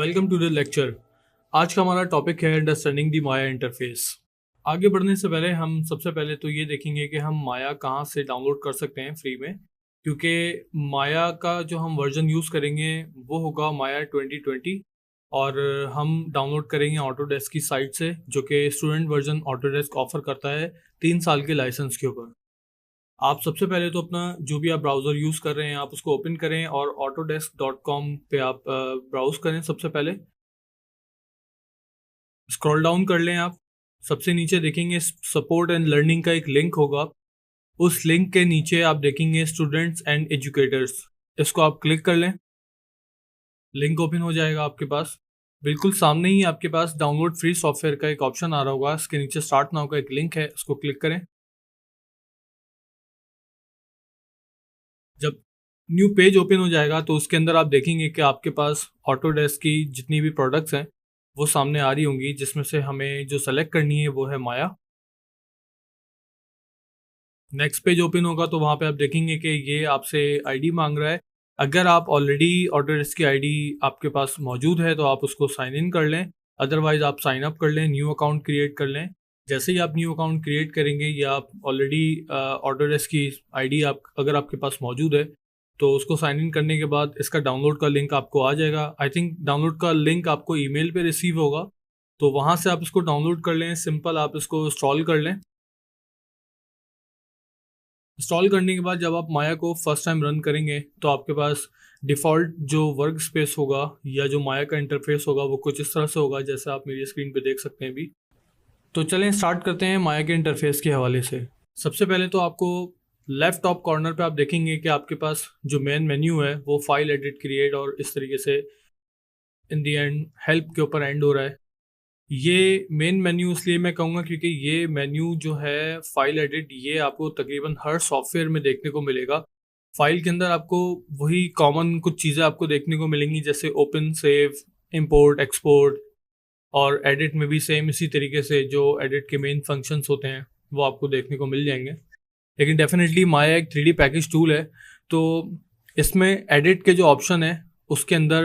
Welcome to the lecture. आज का हमारा टॉपिक है अंडरस्टैंडिंग द माया इंटरफेस। आगे बढ़ने से पहले हम सबसे पहले तो ये देखेंगे कि हम माया कहाँ से डाउनलोड कर सकते हैं फ्री में, क्योंकि माया का जो हम वर्जन यूज़ करेंगे वो होगा माया 2020 और हम डाउनलोड करेंगे ऑटोडेस्क की साइट से, जो कि स्टूडेंट वर्जन ऑटोडेस्क ऑफर करता है 3 साल के लाइसेंस के ऊपर। आप सबसे पहले तो अपना जो भी आप ब्राउज़र यूज़ कर रहे हैं आप उसको ओपन करें और autodesk.com पे आप ब्राउज़ करें। सबसे पहले स्क्रॉल डाउन कर लें आप, सबसे नीचे देखेंगे सपोर्ट एंड लर्निंग का एक लिंक होगा। उस लिंक के नीचे आप देखेंगे स्टूडेंट्स एंड एजुकेटर्स, इसको आप क्लिक कर लें। लिंक ओपन हो जाएगा आपके पास। बिल्कुल सामने ही आपके पास डाउनलोड फ्री सॉफ्टवेयर का एक ऑप्शन आ रहा होगा, इसके नीचे स्टार्ट नाउ का एक लिंक है, उसको क्लिक करें। जब न्यू पेज ओपन हो जाएगा तो उसके अंदर आप देखेंगे कि आपके पास ऑटोडेस्क की जितनी भी प्रोडक्ट्स हैं वो सामने आ रही होंगी, जिसमें से हमें जो सेलेक्ट करनी है वो है माया। नेक्स्ट पेज ओपन होगा तो वहाँ पे आप देखेंगे कि ये आपसे आईडी मांग रहा है। अगर आप ऑलरेडी ऑटोडेस्क की आईडी आपके पास मौजूद है तो आप उसको साइन इन कर लें, अदरवाइज आप साइन अप कर लें, न्यू अकाउंट क्रिएट कर लें। जैसे ही आप न्यू अकाउंट क्रिएट करेंगे या आप ऑलरेडी ऑटोडेस्क की आईडी आप अगर आपके पास मौजूद है तो उसको साइन इन करने के बाद इसका डाउनलोड का लिंक आपको आ जाएगा। आई थिंक डाउनलोड का लिंक आपको ईमेल पे रिसीव होगा, तो वहाँ से आप इसको डाउनलोड कर लें। सिंपल आप इसको इंस्टॉल कर लें। इंस्टॉल करने के बाद जब आप माया को फर्स्ट टाइम रन करेंगे तो आपके पास डिफ़ॉल्ट जो वर्क स्पेस होगा या जो माया का इंटरफेस होगा वो कुछ इस तरह से होगा, जैसे आप मेरी स्क्रीन पे देख सकते हैं अभी। तो चलें स्टार्ट करते हैं माया के इंटरफेस के हवाले से। सबसे पहले तो आपको लेफ़्ट टॉप कॉर्नर पे आप देखेंगे कि आपके पास जो मेन मेन्यू है वो फाइल एडिट क्रिएट और इस तरीके से इन दी एंड हेल्प के ऊपर एंड हो रहा है। ये मेन मेन्यू इसलिए मैं कहूँगा क्योंकि ये मेन्यू जो है फाइल एडिट, ये आपको तकरीबन हर सॉफ्टवेयर में देखने को मिलेगा। फाइल के अंदर आपको वही कॉमन कुछ चीज़ें आपको देखने को मिलेंगी, जैसे ओपन, सेव, इंपोर्ट, एक्सपोर्ट, और एडिट में भी सेम इसी तरीके से जो एडिट के मेन फंक्शंस होते हैं वो आपको देखने को मिल जाएंगे। लेकिन डेफिनेटली माया एक 3D पैकेज टूल है, तो इसमें एडिट के जो ऑप्शन है उसके अंदर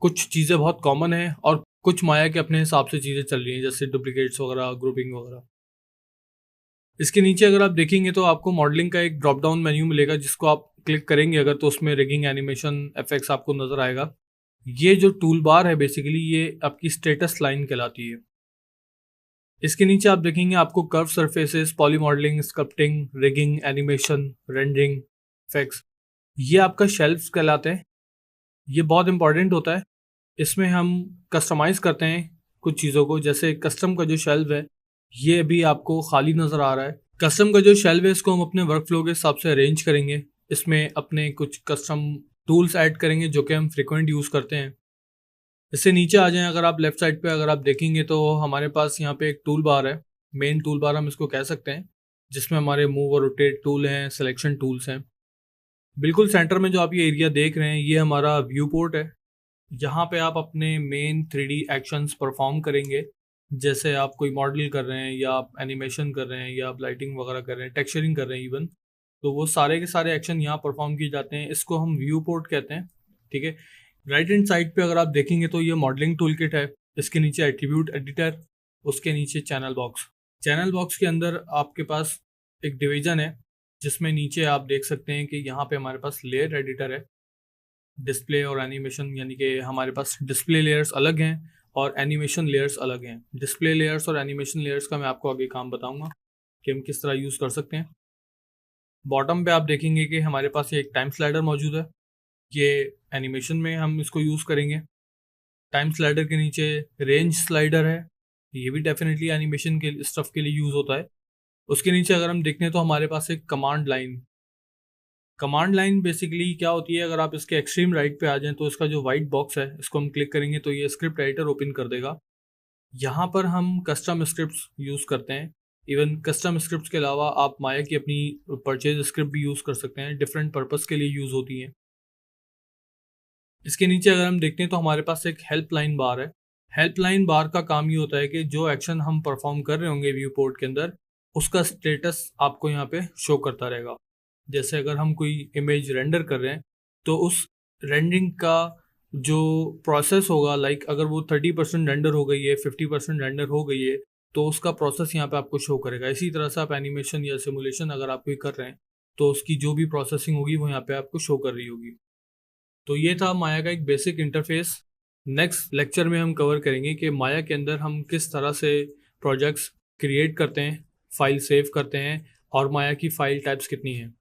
कुछ चीज़ें बहुत कॉमन है और कुछ माया के अपने हिसाब से चीज़ें चल रही हैं, जैसे डुप्लीकेट्स वगैरह, ग्रुपिंग वगैरह। इसके नीचे अगर आप देखेंगे तो आपको मॉडलिंग का एक ड्रॉप डाउन मेन्यू मिलेगा, जिसको आप क्लिक करेंगे अगर तो उसमें रिगिंग, एनिमेशन, इफेक्ट्स आपको नज़र आएगा। ये जो टूल बार है बेसिकली ये आपकी स्टेटस लाइन कहलाती है। इसके नीचे आप देखेंगे आपको curve surfaces, poly modelling, sculpting, rigging, animation, rendering, effects, ये आपका शेल्फ्स कहलाते हैं। ये बहुत इंपॉर्टेंट होता है। इसमें हम कस्टमाइज़ करते हैं कुछ चीज़ों को, जैसे कस्टम का जो शेल्व है ये अभी आपको खाली नज़र आ रहा है। कस्टम का जो शेल्व है इसको हम अपने वर्क फ्लो के हिसाब से अरेंज करेंगे। इसमें अपने कुछ कस्टम टूल्स ऐड करेंगे जो कि हम फ्रिक्वेंट यूज़ करते हैं। इससे नीचे आ जाएं, अगर आप लेफ्ट साइड पे अगर आप देखेंगे तो हमारे पास यहाँ पे एक टूल बार है, मेन टूल बार हम इसको कह सकते हैं, जिसमें हमारे मूव और रोटेट टूल हैं, सिलेक्शन टूल्स हैं। बिल्कुल सेंटर में जो आप ये एरिया देख रहे हैं ये हमारा व्यू पोर्ट है। यहाँ पे आप अपने मेन 3D एक्शंस परफॉर्म करेंगे, जैसे आप कोई मॉडल कर रहे हैं या आप एनिमेशन कर रहे हैं या आप लाइटिंग वगैरह कर रहे हैं, टेक्सचरिंग कर रहे हैं इवन, तो वो सारे के सारे एक्शन यहाँ परफॉर्म किए जाते हैं। इसको हम व्यू पोर्ट कहते हैं। ठीक है। राइट हैंड साइड पे अगर आप देखेंगे तो ये मॉडलिंग टूल किट है, इसके नीचे एट्रीब्यूट एडिटर, उसके नीचे चैनल बॉक्स। चैनल बॉक्स के अंदर आपके पास एक डिवीजन है, जिसमें नीचे आप देख सकते हैं कि यहाँ पे हमारे पास लेयर एडिटर है, डिस्प्ले और एनिमेशन, यानी कि हमारे पास डिस्प्ले लेयर्स अलग हैं और एनिमेशन लेयर्स अलग हैं। डिस्प्ले लेयर्स और एनिमेशन लेयर्स का मैं आपको आगे काम बताऊंगा कि हम किस तरह यूज़ कर सकते हैं। बॉटम पे आप देखेंगे कि हमारे पास ये एक टाइम स्लाइडर मौजूद है, ये एनिमेशन में हम इसको यूज़ करेंगे। टाइम स्लाइडर के नीचे रेंज स्लाइडर है, ये भी डेफिनेटली एनिमेशन के स्टफ के लिए यूज़ होता है। उसके नीचे अगर हम देखें तो हमारे पास एक कमांड लाइन बेसिकली क्या होती है, अगर आप इसके एक्सट्रीम राइट पे आ जाएं तो इसका जो वाइट बॉक्स है इसको हम क्लिक करेंगे तो ये स्क्रिप्ट एडिटर ओपन कर देगा। यहाँ पर हम कस्टम स्क्रिप्ट्स यूज़ करते हैं। इवन कस्टम स्क्रिप्ट्स के अलावा आप माया की अपनी परचेज स्क्रिप्ट भी यूज़ कर सकते हैं, डिफरेंट पर्पस के लिए यूज़ होती हैं। इसके नीचे अगर हम देखते हैं तो हमारे पास एक हेल्पलाइन बार है। हेल्पलाइन बार का काम ये होता है कि जो एक्शन हम परफॉर्म कर रहे होंगे व्यू पोर्ट के अंदर, उसका स्टेटस आपको यहाँ पे शो करता रहेगा। जैसे अगर हम कोई इमेज रेंडर कर रहे हैं तो उस रेंडरिंग का जो प्रोसेस होगा, लाइक अगर वो 30% रेंडर हो गई है, 50% रेंडर हो गई है, तो उसका प्रोसेस यहाँ पे आपको शो करेगा। इसी तरह से आप एनिमेशन या सिमुलेशन अगर आप कोई कर रहे हैं तो उसकी जो भी प्रोसेसिंग होगी वो यहाँ पे आपको शो कर रही होगी। तो ये था माया का एक बेसिक इंटरफेस। नेक्स्ट लेक्चर में हम कवर करेंगे कि माया के अंदर हम किस तरह से प्रोजेक्ट्स क्रिएट करते हैं, फाइल सेव करते हैं और माया की फाइल टाइप्स कितनी हैं।